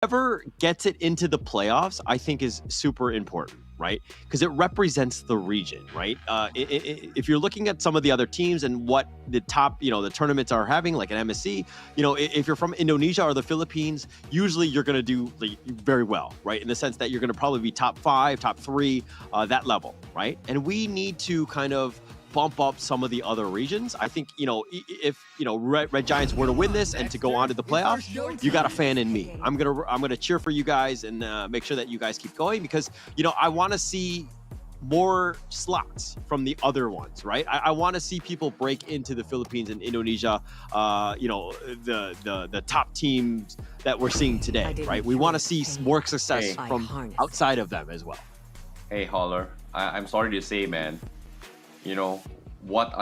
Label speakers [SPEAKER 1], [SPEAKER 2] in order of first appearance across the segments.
[SPEAKER 1] whoever gets it into the playoffs, I think is super important, right? Because it represents the region, right? If you're looking at some of the other teams and what the top, the tournaments are having, like an MSC, if you're from Indonesia or the Philippines, usually you're going to do very well, right? In the sense that you're going to probably be top 5, top 3, that level, right? And we need to kind of bump up some of the other regions. I think, if Red Giants were to win this and to go on to the playoffs, you got a fan in me. I'm gonna cheer for you guys and make sure that you guys keep going because I want to see more slots from the other ones, right? I want to see people break into the Philippines and Indonesia, the top teams that we're seeing today, right? We want to see more success from outside of them as well.
[SPEAKER 2] Hey, Holler, I'm sorry to say, man. What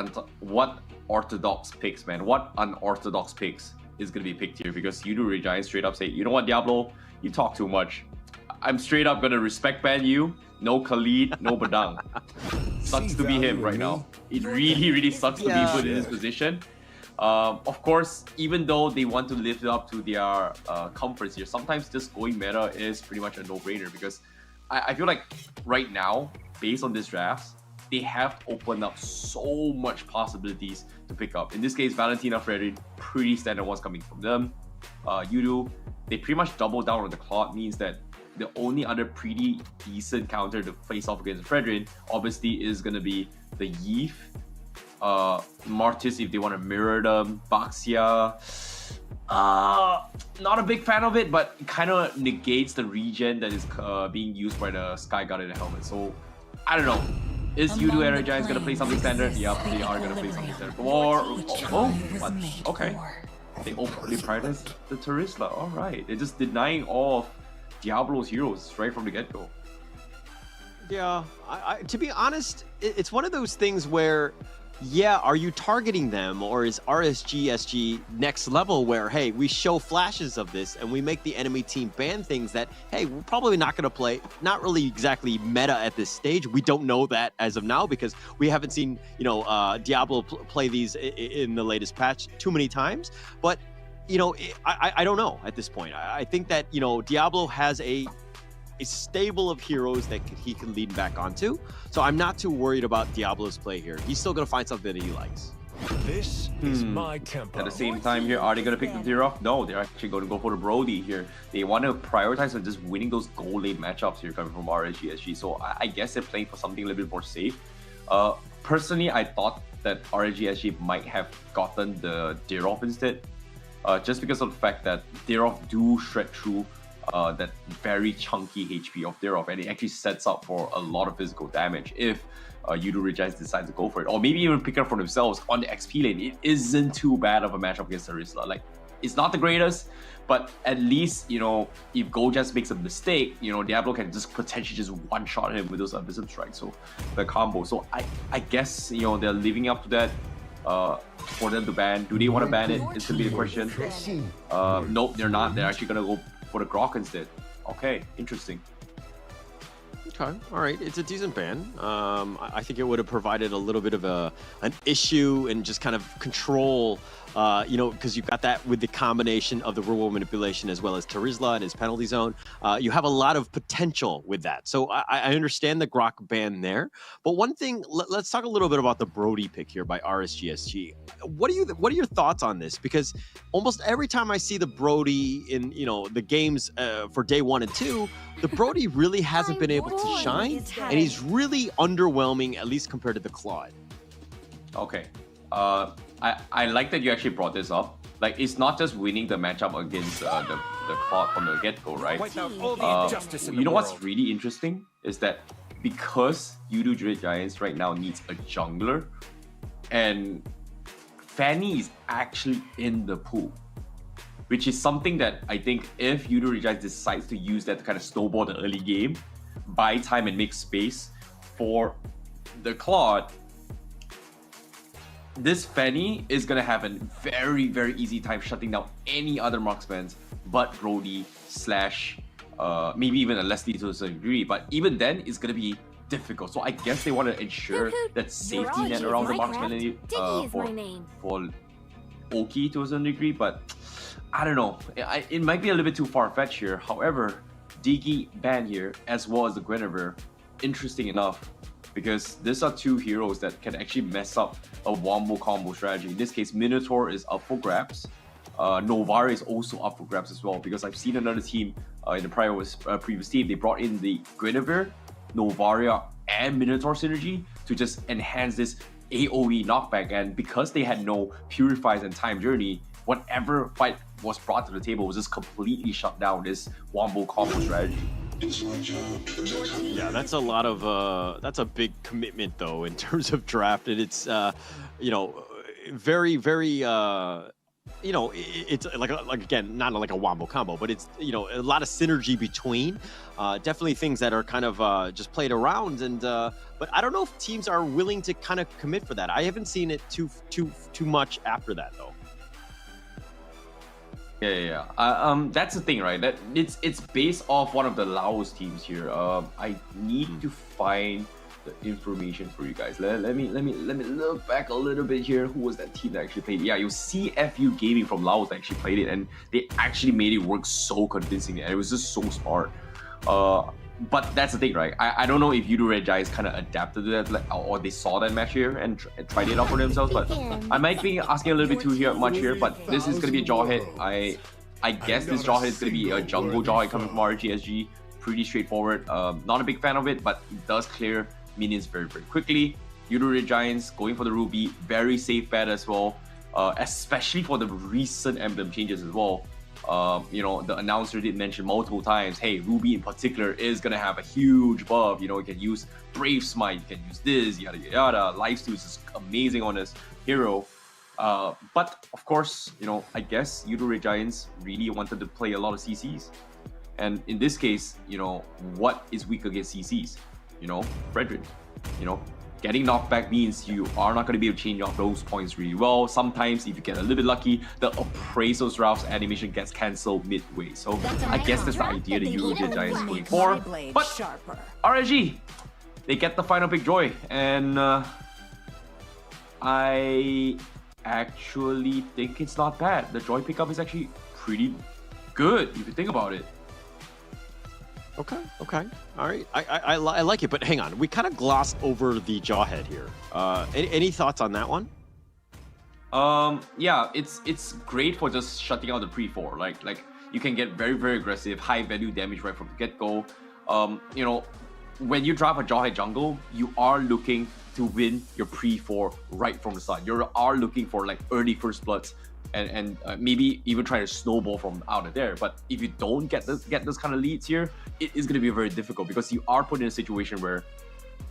[SPEAKER 2] orthodox picks, man? What unorthodox picks is gonna be picked here? Because you do Red Giants straight up say, you know what, Diablo, you talk too much. I'm straight up gonna respect ban you. No Khalid, no Badang. Sucks to be him right now. It really sucks to be put in this position. Of course, even though they want to live up to their comforts here, sometimes just going meta is pretty much a no-brainer because I feel like right now, based on this draft, they have opened up so much possibilities to pick up. In this case, Valentina, Fredrin, pretty standard ones coming from them. Yudu, they pretty much double down on the Claude, means that the only other pretty decent counter to face off against Fredrin, obviously, is going to be the Yeef, Martis if they want to mirror them, Baxia. Not a big fan of it, but it kind of negates the regen that is being used by the Sky God in the helmet. So, I don't know. Is Yudu Era Giants gonna play something standard? Yep, they are gonna play something standard. Or what? Okay. They openly prioritize the Terizla. Alright. They're just denying all of Diablo's heroes right from the get-go.
[SPEAKER 1] Yeah, to be honest, it's one of those things where, are you targeting them, or is RSG SG next level where, hey, we show flashes of this and we make the enemy team ban things that, hey, we're probably not going to play, not really exactly meta at this stage. We don't know that as of now because we haven't seen, Diablo play these in the latest patch too many times. But, I don't know at this point. I think that, Diablo has a stable of heroes that he can lean back onto. So I'm not too worried about Diablo's play here. He's still going to find something that he likes.
[SPEAKER 3] This is my tempo.
[SPEAKER 2] At the same time here, are they going to pick the tier off? No, they're actually going to go for the Brody here. They want to prioritize on just winning those goal lane matchups here coming from RSG SG. So I guess they're playing for something a little bit more safe. Personally, I thought that RSG SG might have gotten the Dirov instead. Just because of the fact that Dirov do shred through that very chunky HP of Dirov, and it actually sets up for a lot of physical damage if Yudu Red Giants decide to go for it, or maybe even pick it up for themselves on the XP lane. It isn't too bad of a matchup against Terizla. Like, it's not the greatest, but at least, if Goldjust makes a mistake, Diablo can just potentially just one-shot him with those Abyssum strikes, so the combo. So I guess, they're living up to that. For them to ban. Do they want to ban it? It's gonna be the question. Nope, they're not. They're actually gonna go for the Grok instead. Okay, interesting.
[SPEAKER 1] Okay, all right. It's a decent ban. I think it would have provided a little bit of an issue and just kind of control, because you've got that with the combination of the rule manipulation as well as Terizla and his penalty zone. You have a lot of potential with that. So I understand the Grok ban there. But one thing, let's talk a little bit about the Brody pick here by RSGSG. What are your thoughts on this? Because almost every time I see the Brody in the games for day 1 and 2, the Brody really hasn't been able to shine, and he's really underwhelming, at least compared to the Claude.
[SPEAKER 2] Okay. I like that you actually brought this up. Like, it's not just winning the matchup against the Claude from the get-go, right? You know what's really interesting is that because Yudu Red Giants right now needs a jungler, and Fanny is actually in the pool, which is something that I think if Yudu Red Giants decides to use that to kind of snowball the early game, buy time and make space for the Claude, this Fanny is going to have a very, very easy time shutting down any other marksmen but Brody / maybe even a Leslie to a certain degree. But even then, it's going to be difficult. So I guess they want to ensure that safety net around the marksman for Oki to a certain degree. But I don't know. It might be a little bit too far-fetched here. However, Diggy ban here, as well as the Guinevere, interesting enough, because these are two heroes that can actually mess up a wombo combo strategy. In this case, Minotaur is up for grabs. Novari is also up for grabs as well, because I've seen another team in the previous team, they brought in the Guinevere, Novaria, and Minotaur synergy to just enhance this AoE knockback. And because they had no Purifies and Time Journey, whatever fight was brought to the table was just completely shut down this wombo combo strategy.
[SPEAKER 1] Yeah, that's a lot of that's a big commitment though in terms of draft, and it's you know, very you know, it's like again, not like a wombo combo, but it's, you know, a lot of synergy between definitely things that are kind of just played around. And but I don't know if teams are willing to kind of commit for that. I haven't seen it too much after that though.
[SPEAKER 2] Yeah. That's the thing, right? That it's based off one of the Laos teams here. I need to find the information for you guys. Let me look back a little bit here. Who was that team that actually played? Yeah, you CFU Gaming from Laos actually played it, and they actually made it work so convincingly, and it was just so smart. But that's the thing, right? I don't know if Yudo Red Giants kind of adapted to that, or they saw that match here and tried it out for themselves. But I might be asking a little bit too much here. But this is gonna be a Jawhead. I guess this Jawhead is gonna be a jungle Jawhead coming from RSG. Pretty straightforward. Not a big fan of it, but it does clear minions very quickly. Yudo Red Giants going for the Ruby, very safe bet as well. Especially for the recent emblem changes as well. You know, the announcer did mention multiple times, hey, Ruby in particular is gonna have a huge buff. You know, you can use Brave Smite, you can use this, yada yada. Lifesteal is amazing on this hero. But of course, you know, I guess Yudo Red Giants really wanted to play a lot of CCs. And in this case, you know, what is weak against CCs? You know, Fredrin. You know, getting knocked back means you are not going to be able to change off those points really well. Sometimes, if you get a little bit lucky, the Appraisal's Ralph's animation gets cancelled midway. So I guess that's the idea that Yudo Red Giants going for. But RSG, they get the final pick Joy, and I actually think it's not bad. The Joy pickup is actually pretty good if you think about it.
[SPEAKER 1] Okay. All right. I like it, but hang on. We kind of glossed over the Jawhead here. Any thoughts on that one?
[SPEAKER 2] Yeah, it's great for just shutting out the pre-4. Like you can get very aggressive, high value damage right from the get-go. You know, when you drive a Jawhead jungle, you are looking to win your pre-4 right from the start. You are looking for like early first bloods. And maybe even try to snowball from out of there. But if you don't get those kind of leads here, it is going to be very difficult, because you are put in a situation where,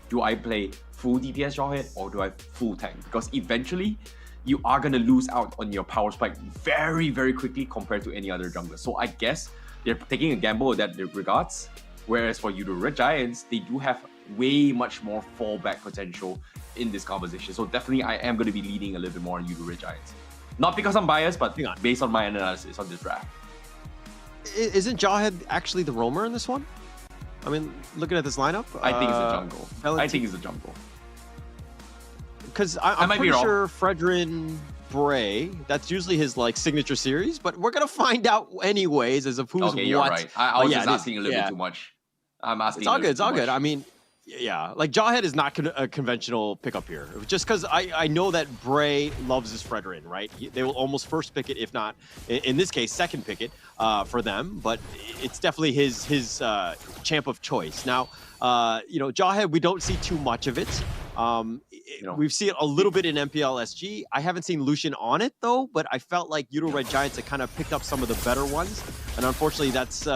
[SPEAKER 2] do I play full DPS Jawhead or do I full tank? Because eventually you are going to lose out on your power spike very quickly compared to any other jungler. So I guess they're taking a gamble in that regards. Whereas for Yudo Red Giants, they do have way much more fallback potential in this composition. So definitely I am going to be leaning a little bit more on Yudo Red Giants. Not because I'm biased, but based on my analysis on this draft.
[SPEAKER 1] Isn't Jawhead actually the roamer in this one? I mean, looking at this lineup,
[SPEAKER 2] I think it's the jungle. I think it's the jungle.
[SPEAKER 1] Because I'm pretty sure Fredrin Bray, that's usually his like signature series, but we're gonna find out anyways as of who's
[SPEAKER 2] okay, you're
[SPEAKER 1] what.
[SPEAKER 2] Right. I was just asking a little bit too much. I'm asking.
[SPEAKER 1] It's all good. It's all good. I mean, yeah, like Jawhead is not a conventional pickup here, just because I know that Bray loves his Fredrin, right? They will almost first pick it, if not, in this case, second pick it for them. But it's definitely his champ of choice. Now, you know, Jawhead, we don't see too much of it. We've seen it a little bit in MPL SG. I haven't seen Lucian on it though, but I felt like Yudo Red Giants had kind of picked up some of the better ones, and unfortunately that's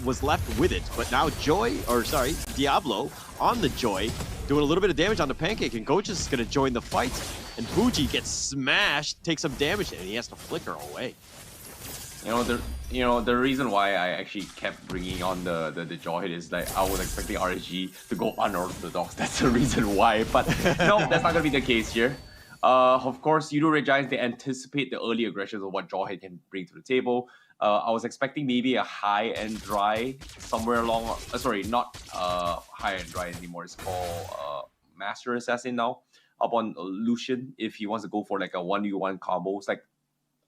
[SPEAKER 1] was left with it. But now Diablo on the Joy, doing a little bit of damage on the Pancake, and Gochus is going to join the fight, and Fuji gets smashed, takes some damage, and he has to flicker away.
[SPEAKER 2] The reason why I actually kept bringing on the Jawhead is that I was expecting RSG to go unorthodox. That's the reason why. But no, that's not gonna be the case here. Of course, Yudo Red Giants, they anticipate the early aggressions of what Jawhead can bring to the table. I was expecting maybe a high-end dry somewhere along. Sorry, not high-end dry anymore. It's called Master Assassin now. Up on Lucian, if he wants to go for like a 1v1 combo. It's like,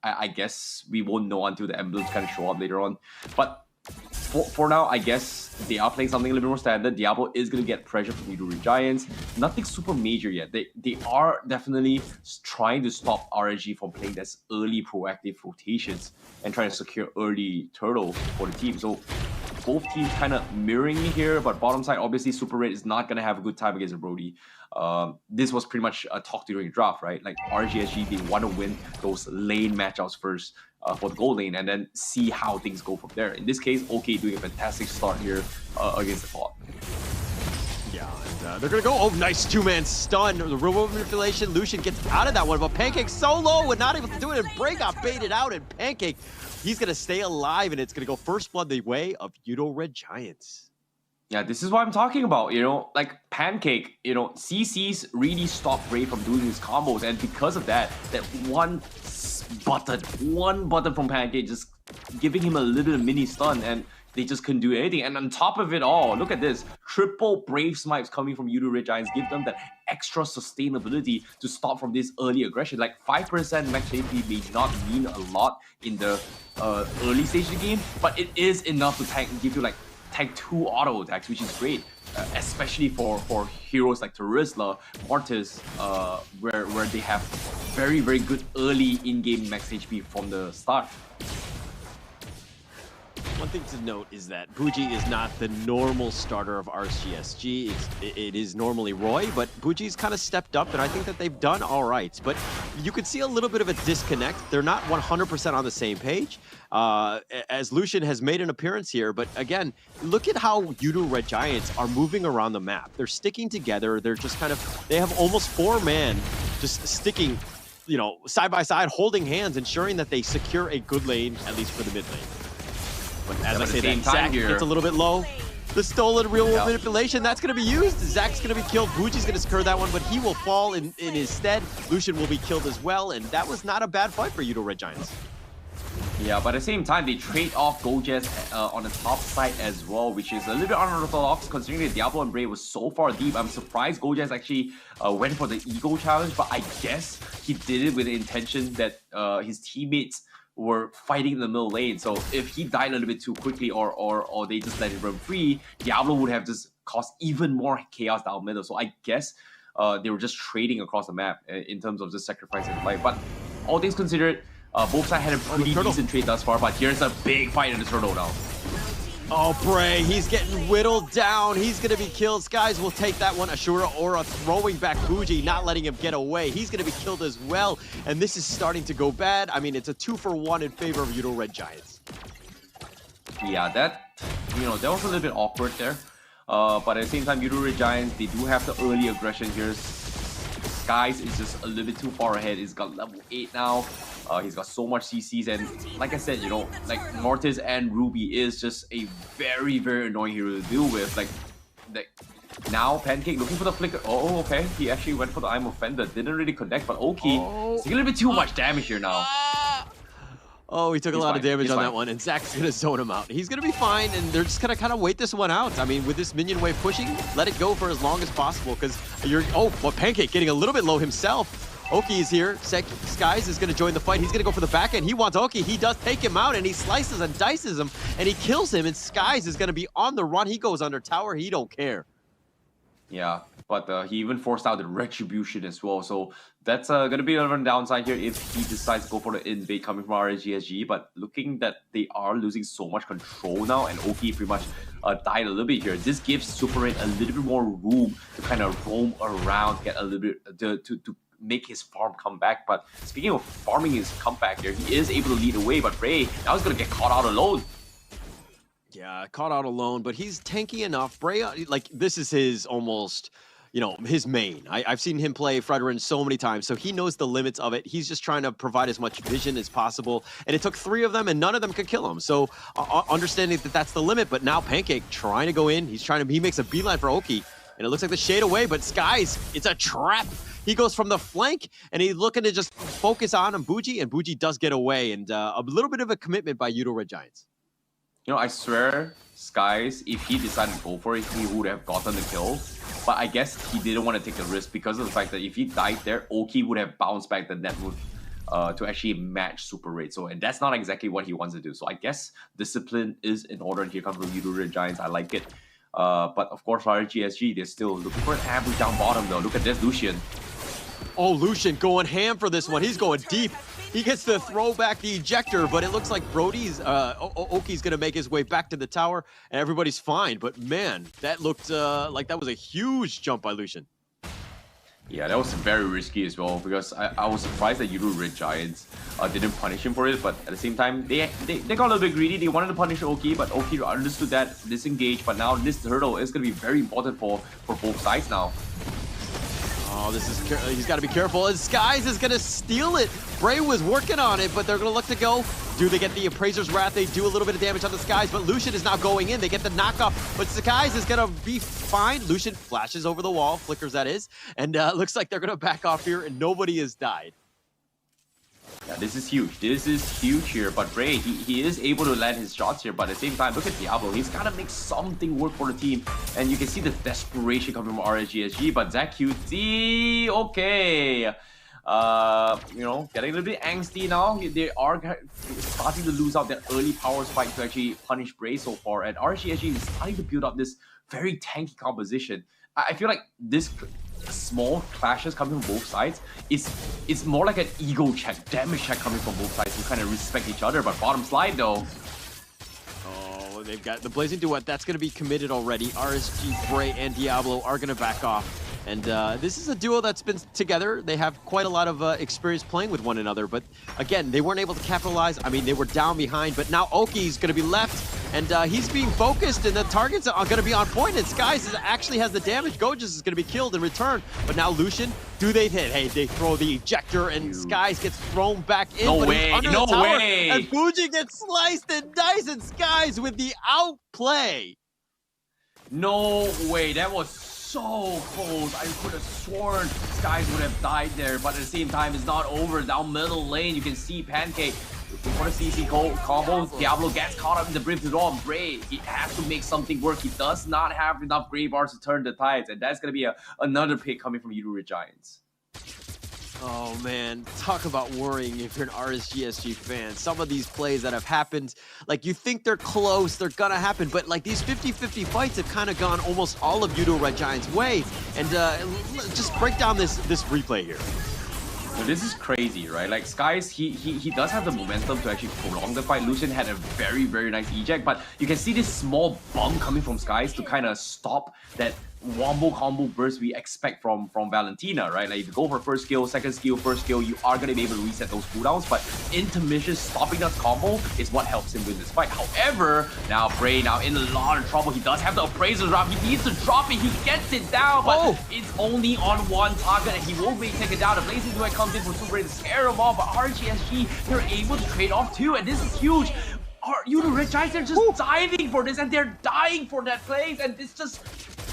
[SPEAKER 2] I guess we won't know until the emblems kind of show up later on. But for now, I guess they are playing something a little bit more standard. Diablo is going to get pressure from YRG Giants. Nothing super major yet. They are definitely trying to stop RSG from playing this early proactive rotations and trying to secure early turtle for the team. So both teams kind of mirroring me here, but bottom side, obviously, Super Red is not going to have a good time against a Brody. This was pretty much a talk during the draft, right? Like RGSG, they want to win those lane matchups first for the gold lane and then see how things go from there. In this case, OK doing a fantastic start here against the bot.
[SPEAKER 1] Yeah, and they're going to go. Oh, nice two-man stun. The real manipulation. Lucian gets out of that one, but Pancake so low and not able to do it. And Bray got baited out, and Pancake, he's going to stay alive, and it's going to go first blood the way of YRG Giants.
[SPEAKER 2] Yeah, this is what I'm talking about, you know, like Pancake, you know, CC's really stopped Bray from doing his combos, and because of that, that one button from Pancake just giving him a little mini stun, and they just couldn't do anything. And on top of it all, look at this, triple Brave Smipes coming from YRG Giants give them that extra sustainability to stop from this early aggression. Like 5% max HP may not mean a lot in the early stage of the game, but it is enough to give you like tank 2 auto attacks, which is great, especially for heroes like Terizla, Mortis, where they have very, very good early in-game max HP from the start.
[SPEAKER 1] One thing to note is that Bougie is not the normal starter of RSG. It is normally Roy, but Bougie's kind of stepped up, and I think that they've done all right. But you could see a little bit of a disconnect. They're not 100% on the same page, as Lucian has made an appearance here. But again, look at how YRG Giants are moving around the map. They're sticking together. They're just kind of, they have almost 4-man just sticking, you know, side by side, holding hands, ensuring that they secure a good lane, at least for the mid lane. But as I say that, Zach gets a little bit low. The stolen real manipulation, that's going to be used. Zach's going to be killed. Bougie's going to secure that one, but he will fall in his stead. Lucian will be killed as well, and that was not a bad fight for YRG Giants.
[SPEAKER 2] Yeah, but at the same time, they trade off Gojes on the top side as well, which is a little bit unorthodox considering that Diablo and Bray was so far deep. I'm surprised Gojes actually went for the Ego challenge, but I guess he did it with the intention that his teammates were fighting in the middle lane. So if he died a little bit too quickly or they just let him run free, Diablo would have just caused even more chaos down middle. So I guess they were just trading across the map in terms of just sacrificing life. But all things considered, both sides had a pretty decent trade thus far, but here's a big fight in the turtle now.
[SPEAKER 1] Oh, Bray, he's getting whittled down. He's going to be killed. Skies will take that one. Ashura Aura throwing back Bougie, not letting him get away. He's going to be killed as well. And this is starting to go bad. I mean, it's a 2-for-1 in favor of YRG Giants.
[SPEAKER 2] Yeah, that was a little bit awkward there. But at the same time, YRG Giants, they do have the early aggression here. Skies is just a little bit too far ahead. He's got level 8 now. He's got so much CCs, and like I said, you know, like Mortis and Ruby is just a very, very annoying hero to deal with. Like now Pancake looking for the flicker. Oh, okay. He actually went for the I'm Offended. Didn't really connect, but Oki is a little bit too much damage here now.
[SPEAKER 1] Oh, he took a lot of damage on that one, and Zach's going to zone him out. He's going to be fine, and they're just going to kind of wait this one out. I mean, with this minion wave pushing, let it go for as long as possible, because you're... Oh, but Pancake getting a little bit low himself. Oki is here. Skies is going to join the fight. He's going to go for the back end. He wants Oki. He does take him out, and he slices and dices him, and he kills him, and Skies is going to be on the run. He goes under tower. He don't care.
[SPEAKER 2] Yeah, but he even forced out the Retribution as well. So that's going to be another downside here if he decides to go for the invade coming from RSG. But looking that they are losing so much control now, and Oki pretty much died a little bit here. This gives Super Red a little bit more room to kind of roam around, get a little bit to make his farm come back. But speaking of farming his comeback here, he is able to lead away, but Bray now is going to get caught out alone.
[SPEAKER 1] Yeah, caught out alone, but he's tanky enough. Bray, like, this is his almost, you know, his main. I've seen him play Fredrin so many times, so he knows the limits of it. He's just trying to provide as much vision as possible, and it took 3 of them, and none of them could kill him. So understanding that that's the limit, but now Pancake trying to go in. He makes a beeline for Oki, and it looks like the shade away, but Skies, it's a trap. He goes from the flank, and he's looking to just focus on Bougie, and Bougie does get away, and a little bit of a commitment by YRG Giants.
[SPEAKER 2] You know, I swear, Skies, if he decided to go for it, he would have gotten the kill. But I guess he didn't want to take the risk because of the fact that if he died there, Oki would have bounced back, then that would to actually match super rate. So, and that's not exactly what he wants to do. So I guess discipline is in order. And here comes from Yudo Red Giants. I like it. But of course, RSG, they're still looking for an ambush down bottom though. Look at this, Lucian.
[SPEAKER 1] Oh, Lucian going ham for this one. He's going deep. He gets to throw back the ejector, but it looks like Brody's, Oki's going to make his way back to the tower, and everybody's fine. But man, that looked like that was a huge jump by Lucian.
[SPEAKER 2] Yeah, that was very risky as well, because I was surprised that Yudo Red Giants didn't punish him for it, but at the same time, they got a little bit greedy. They wanted to punish Oki, but Oki understood that, disengaged, but now this hurdle is going to be very important for both sides now.
[SPEAKER 1] Oh, he's got to be careful. And Skies is going to steal it. Bray was working on it, but they're going to look to go. Do they get the Appraiser's Wrath? They do a little bit of damage on the Skies, but Lucian is now going in. They get the knockoff, but Skies is going to be fine. Lucian flashes over the wall, flickers that is, and looks like they're going to back off here, and nobody has died.
[SPEAKER 2] Yeah, this is huge. This is huge here. But Bray, he is able to land his shots here. But at the same time, look at Diablo. He's got to make something work for the team. And you can see the desperation coming from RSG. But ZQT, okay. You know, getting a little bit angsty now. They are starting to lose out their early power spike to actually punish Bray so far. And RSG is starting to build up this very tanky composition. I feel like this small clashes coming from both sides it's more like an ego check, damage check coming from both sides to kind of respect each other. But bottom slide though.
[SPEAKER 1] Oh, they've got the Blazing Duet. That's going to be committed already. RSG, Bray, and Diablo are going to back off. And this is a duo that's been together. They have quite a lot of experience playing with one another. But again, they weren't able to capitalize. I mean, they were down behind. But now Oki's going to be left. And he's being focused. And the targets are going to be on point. And Skies actually has the damage. Gojus is going to be killed in return. But now Lucian, do they hit? Hey, they throw the ejector. And Skies gets thrown back in.
[SPEAKER 2] No
[SPEAKER 1] but
[SPEAKER 2] way.
[SPEAKER 1] He's under
[SPEAKER 2] No
[SPEAKER 1] the tower,
[SPEAKER 2] way.
[SPEAKER 1] And Fuji gets sliced and diced. And Skies with the outplay.
[SPEAKER 2] No way. That was so close. I could have sworn Skies would have died there, but at the same time, it's not over. Down middle lane, you can see Pancake looking for the CC combo. Diablo gets caught up in the brim to draw. Bray, he has to make something work. He does not have enough gray bars to turn the tides, and that's going to be another pick coming from Yudo Red Giants.
[SPEAKER 1] Oh man, talk about worrying if you're an RSG fan. Some of these plays that have happened, like you think they're close, they're gonna happen, but like these 50-50 fights have kind of gone almost all of Yudo Red Giants' way. And just break down this replay here.
[SPEAKER 2] So this is crazy, right? Like Skies, he does have the momentum to actually prolong the fight. Lucian had a very, very nice eject, but you can see this small bump coming from Skies to kind of stop that wombo combo burst we expect from Valentina, right? Like if you go for first skill, second skill, first skill, you are going to be able to reset those cooldowns, but intermission stopping that combo is what helps him win this fight. However, now Bray now in a lot of trouble. He does have the Appraiser's Wrath. He needs to drop it. He gets it down, but it's only on one target and he won't be taken down. The Blazing Duet comes in for Super Ray to scare him off, but RGSG, they're able to trade off too, and this is huge. Yudo Red Giants, they're just diving for this and they're dying for that place, and it's just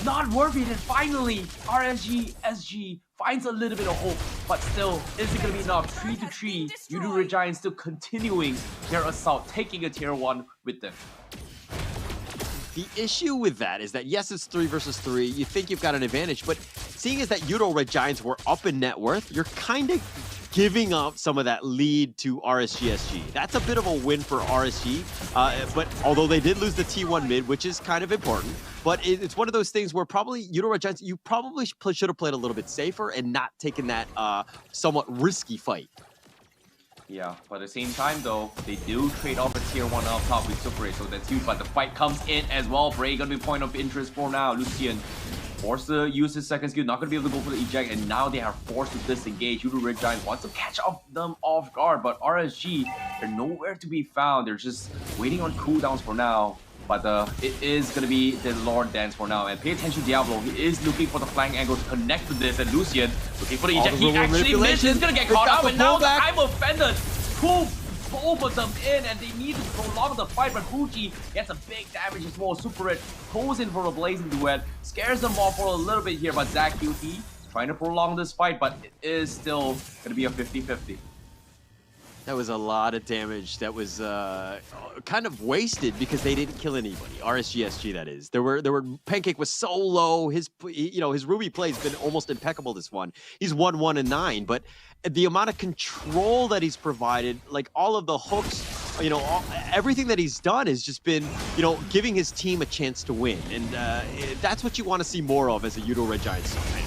[SPEAKER 2] not worth it. And finally, RSG finds a little bit of hope, but still, is it going to be enough? 3-3, Yudo Red Giants still continuing their assault, taking a tier 1 with them.
[SPEAKER 1] The issue with that is that, yes, it's 3 versus 3. You think you've got an advantage, but seeing as that Yudo Red Giants were up in net worth, you're kind of giving up some of that lead to RSG. That's a bit of a win for RSG, but although they did lose the T1 mid, which is kind of important, but it's one of those things where probably Yudo Red Giants, you probably should have played a little bit safer and not taken that somewhat risky fight.
[SPEAKER 2] Yeah, but at the same time though, they do trade off a tier 1 up top with Super Ray, so that's huge, but the fight comes in as well. Bray gonna be point of interest for now. Lucian forced to use his second skill, not gonna be able to go for the eject, and now they are forced to disengage. Yudo Red Giants wants to catch them off guard, but RSG, they're nowhere to be found. They're just waiting on cooldowns for now. But it is going to be the Lord Dance for now. And pay attention to Diablo. He is looking for the flying angle to connect to this. And Lucian looking for the eject. He actually missed. He's going to get caught up. And now the I'm offended. Both of them in. And they need to prolong the fight. But Fuji gets a big damage as well. Super Red goes in for a Blazing Duet. Scares them off for a little bit here. But ZQT trying to prolong this fight. But it is still going to be a 50-50.
[SPEAKER 1] That was a lot of damage that was kind of wasted because they didn't kill anybody. RSG, that is. There were Pancake was so low. His his Ruby play's been almost impeccable this one. He's 1-1-9, but the amount of control that he's provided, like all of the hooks, everything that he's done has just been, giving his team a chance to win, and that's what you want to see more of as a Yudo Red Giants fan.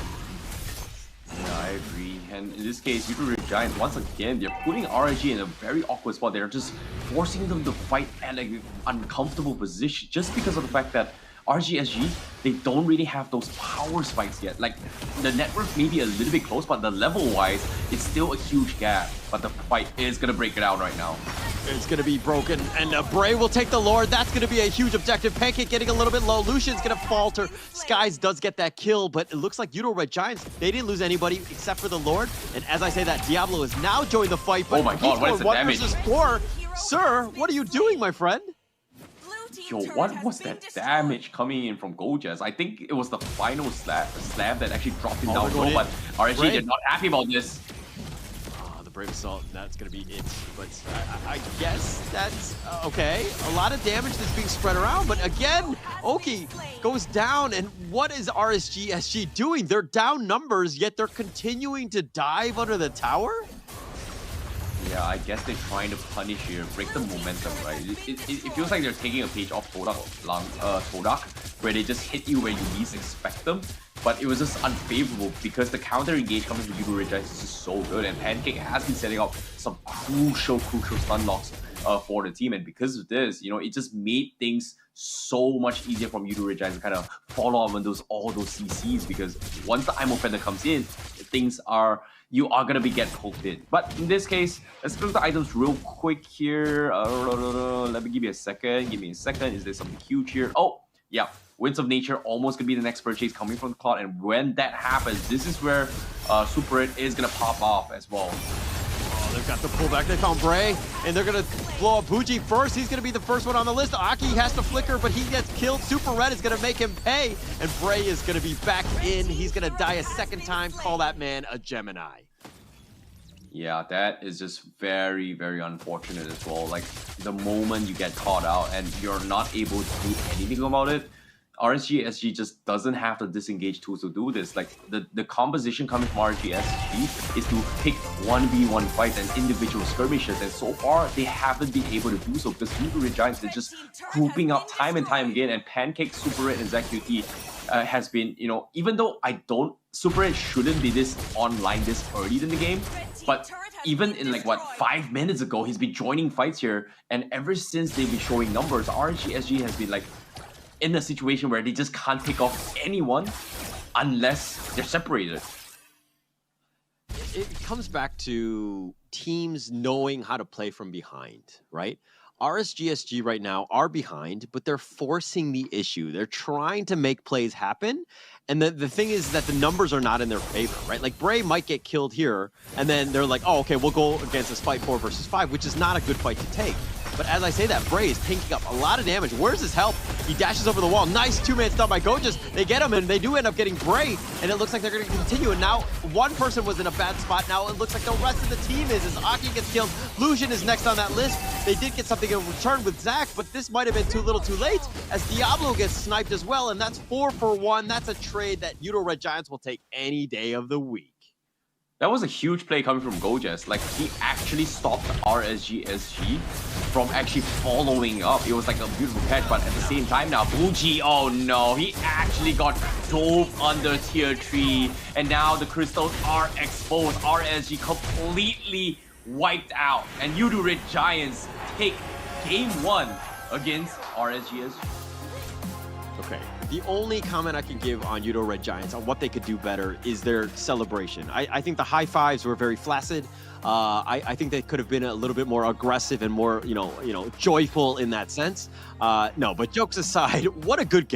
[SPEAKER 2] Yeah, I agree. And in this case, Yudo Red Giants, once again, they're putting RSG in a very awkward spot. They're just forcing them to fight at an uncomfortable position just because of the fact that RSG, they don't really have those power spikes yet. Like, the network may be a little bit close, but the level-wise, it's still a huge gap. But the fight is going to break it out right now.
[SPEAKER 1] It's going to be broken, and Bray will take the Lord. That's going to be a huge objective. Pancake getting a little bit low. Lucian's going to falter. Skies does get that kill, but it looks like Yudo Red Giants, they didn't lose anybody except for the Lord. And as I say that, Diablo has now joined the fight. But
[SPEAKER 2] oh my god, what is the damage?
[SPEAKER 1] Versus 4. Sir, what are you doing, my friend?
[SPEAKER 2] Yo, what was that damage coming in from Gojaz? I think it was the final slab that actually dropped him down low, but RSG, they're not happy about this.
[SPEAKER 1] The Brave Assault, that's going to be it. But I guess that's okay. A lot of damage that's being spread around, but again, Oki goes down, and what is RSG doing? They're down numbers, yet they're continuing to dive under the tower?
[SPEAKER 2] Yeah, I guess they're trying to punish here, break the momentum, right? It feels like they're taking a page off Todak, where they just hit you where you least expect them. But it was just unfavorable because the counter engage coming from Yudo Red Giants is just so good, and Pancake has been setting up some crucial stun locks for the team, and because of this, it just made things so much easier from Yudo Red Giants to kind of follow on all those CCs, because once the IMO Fender comes in, you are going to get poked in. But in this case, let's look at the items real quick here. Let me give me a second. Is there something huge here? Oh, yeah. Winds of Nature almost going to be the next purchase coming from the cloud. And when that happens, this is where Super Red is going to pop off as well.
[SPEAKER 1] Oh, they've got the pullback. They found Bray, and they're going to blow up Buji first. He's going to be the first one on the list. Aki has to flicker, but he gets killed. Super Red is going to make him pay, and Bray is going to be back in. He's going to die a second time. Call that man a Gemini.
[SPEAKER 2] Yeah, that is just very, very unfortunate as well. Like, the moment you get caught out and you're not able to do anything about it, RSG just doesn't have the disengage tools to do this. Like, the composition coming from RSG is to pick 1v1 fights and individual skirmishes, and so far they haven't been able to do so because Yudo Red Giants, they're just grouping up time and time again, and Pancake, Super Red, and ZQT has been, even though Super Red shouldn't be this online this early in the game, but even in 5 minutes ago, he's been joining fights here, and ever since they've been showing numbers, RSG has been in a situation where they just can't pick off anyone unless they're separated.
[SPEAKER 1] It comes back to teams knowing how to play from behind, right? RSG right now are behind, but they're forcing the issue. They're trying to make plays happen. And the thing is that the numbers are not in their favor, right? Like, Bray might get killed here, and then they're like, oh, okay, we'll go against this fight 4 versus 5, which is not a good fight to take. But as I say that, Bray is tanking up a lot of damage. Where's his help? He dashes over the wall. Nice two-man stun by Gojaz. They get him, and they do end up getting Bray, and it looks like they're going to continue. And now one person was in a bad spot. Now it looks like the rest of the team is, as Aki gets killed. Lucian is next on that list. They did get something in return with Zach, but this might have been too little too late, as Diablo gets sniped as well, and that's 4 for 1. That's a trade that Yudo Red Giants will take any day of the week.
[SPEAKER 2] That was a huge play coming from Gojaz. Like, he actually stopped RSG from actually following up. It was like a beautiful catch, but at the same time now, Buji, oh no, he actually got dove under tier 3, and now the crystals are exposed. RSG completely wiped out, and Yudo Red Giants take game 1 against RSG.
[SPEAKER 1] Okay, the only comment I can give on Yudo Red Giants on what they could do better is their celebration. I think the high fives were very flaccid. I think they could have been a little bit more aggressive and more, joyful in that sense. No, but jokes aside, what a good game.